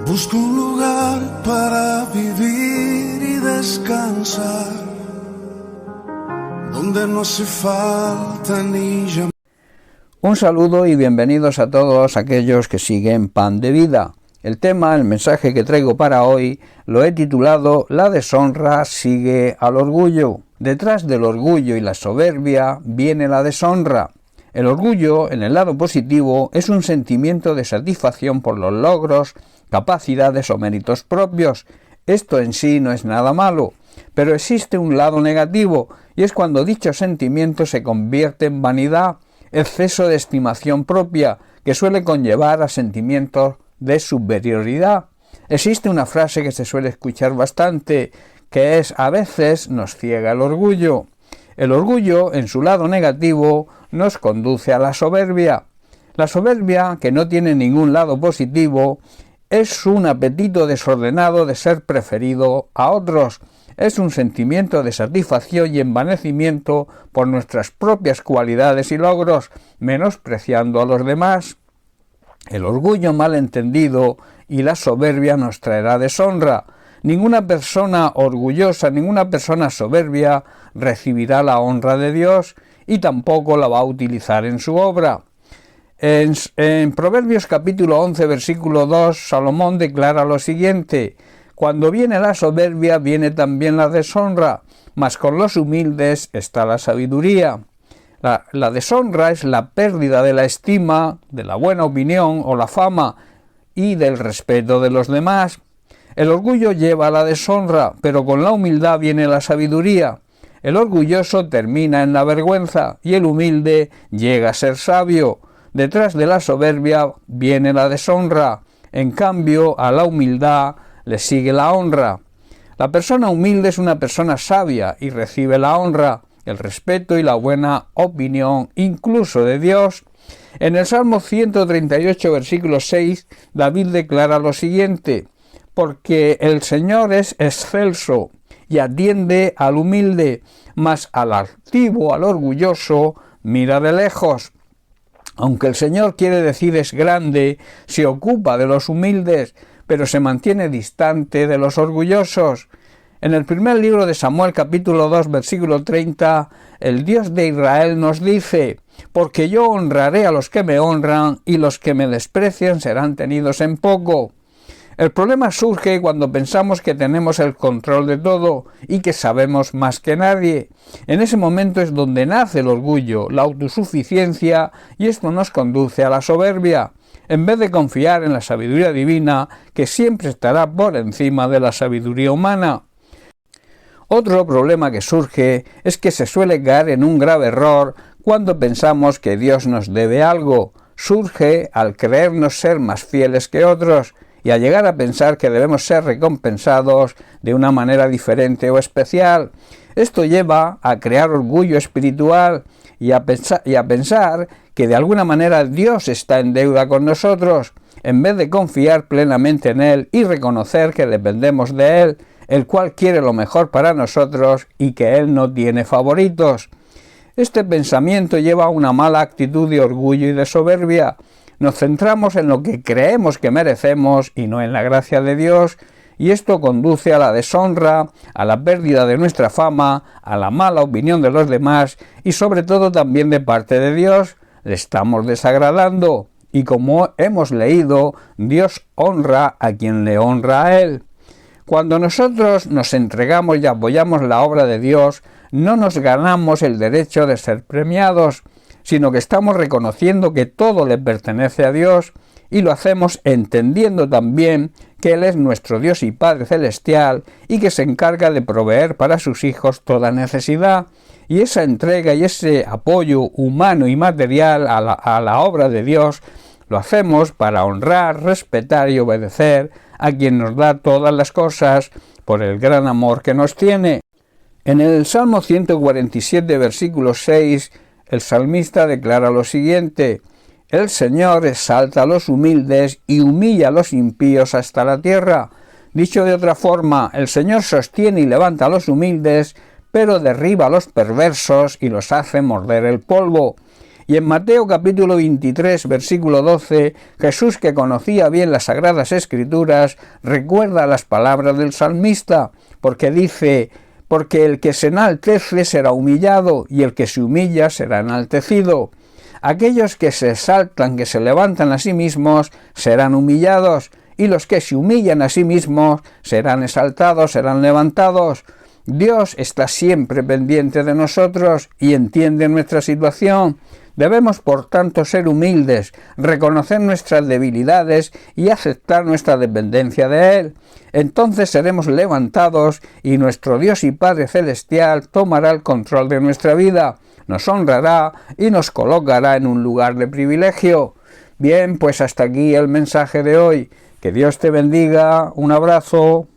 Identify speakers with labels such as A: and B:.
A: Busco un lugar para vivir y descansar, donde no hace falta ni llamar.
B: Un saludo y bienvenidos a todos aquellos que siguen Pan de Vida. El tema, el mensaje que traigo para hoy, lo he titulado La deshonra sigue al orgullo. Detrás del orgullo y la soberbia viene la deshonra. El orgullo, en el lado positivo, es un sentimiento de satisfacción por los logros, capacidades o méritos propios. Esto en sí no es nada malo, pero existe un lado negativo, y es cuando dicho sentimiento se convierte en vanidad, exceso de estimación propia, que suele conllevar a sentimientos de superioridad. Existe una frase que se suele escuchar bastante, que es: a veces nos ciega el orgullo. El orgullo, en su lado negativo, nos conduce a la soberbia. La soberbia, que no tiene ningún lado positivo, es un apetito desordenado de ser preferido a otros. Es un sentimiento de satisfacción y envanecimiento por nuestras propias cualidades y logros, menospreciando a los demás. El orgullo mal entendido y la soberbia nos traerá deshonra. Ninguna persona orgullosa, ninguna persona soberbia recibirá la honra de Dios y tampoco la va a utilizar en su obra. En Proverbios capítulo 11, versículo 2, Salomón declara lo siguiente: cuando viene la soberbia, viene también la deshonra, mas con los humildes está la sabiduría. La deshonra es la pérdida de la estima, de la buena opinión o la fama y del respeto de los demás. El orgullo lleva a la deshonra, pero con la humildad viene la sabiduría. El orgulloso termina en la vergüenza y el humilde llega a ser sabio. Detrás de la soberbia viene la deshonra. En cambio, a la humildad le sigue la honra. La persona humilde es una persona sabia y recibe la honra, el respeto y la buena opinión, incluso de Dios. En el Salmo 138, versículo 6, David declara lo siguiente: porque el Señor es excelso y atiende al humilde, mas al altivo, al orgulloso, mira de lejos. Aunque el Señor, quiere decir, es grande, se ocupa de los humildes, pero se mantiene distante de los orgullosos. En el primer libro de Samuel, capítulo 2, versículo 30, el Dios de Israel nos dice: porque yo honraré a los que me honran, y los que me desprecian serán tenidos en poco. El problema surge cuando pensamos que tenemos el control de todo y que sabemos más que nadie. En ese momento es donde nace el orgullo, la autosuficiencia, y esto nos conduce a la soberbia, en vez de confiar en la sabiduría divina, que siempre estará por encima de la sabiduría humana. Otro problema que surge es que se suele caer en un grave error cuando pensamos que Dios nos debe algo. Surge al creernos ser más fieles que otros y a llegar a pensar que debemos ser recompensados de una manera diferente o especial. Esto lleva a crear orgullo espiritual y a pensar que de alguna manera Dios está en deuda con nosotros, en vez de confiar plenamente en Él y reconocer que dependemos de Él, el cual quiere lo mejor para nosotros y que Él no tiene favoritos. Este pensamiento lleva a una mala actitud de orgullo y de soberbia. Nos centramos en lo que creemos que merecemos y no en la gracia de Dios, y esto conduce a la deshonra, a la pérdida de nuestra fama, a la mala opinión de los demás y sobre todo también de parte de Dios. Le estamos desagradando y, como hemos leído, Dios honra a quien le honra a Él. Cuando nosotros nos entregamos y apoyamos la obra de Dios, no nos ganamos el derecho de ser premiados, sino que estamos reconociendo que todo le pertenece a Dios y lo hacemos entendiendo también que Él es nuestro Dios y Padre Celestial y que se encarga de proveer para sus hijos toda necesidad. Y esa entrega y ese apoyo humano y material a la obra de Dios lo hacemos para honrar, respetar y obedecer a quien nos da todas las cosas por el gran amor que nos tiene. En el Salmo 147, versículo 6, el salmista declara lo siguiente: el Señor exalta a los humildes y humilla a los impíos hasta la tierra. Dicho de otra forma, el Señor sostiene y levanta a los humildes, pero derriba a los perversos y los hace morder el polvo. Y en Mateo capítulo 23, versículo 12, Jesús, que conocía bien las Sagradas Escrituras, recuerda las palabras del salmista, porque dice: porque el que se enaltece será humillado, y el que se humilla será enaltecido. Aquellos que se exaltan, que se levantan a sí mismos, serán humillados, y los que se humillan a sí mismos serán exaltados, serán levantados. Dios está siempre pendiente de nosotros y entiende nuestra situación. Debemos, por tanto, ser humildes, reconocer nuestras debilidades y aceptar nuestra dependencia de Él. Entonces seremos levantados y nuestro Dios y Padre Celestial tomará el control de nuestra vida, nos honrará y nos colocará en un lugar de privilegio. Bien, pues hasta aquí el mensaje de hoy. Que Dios te bendiga. Un abrazo.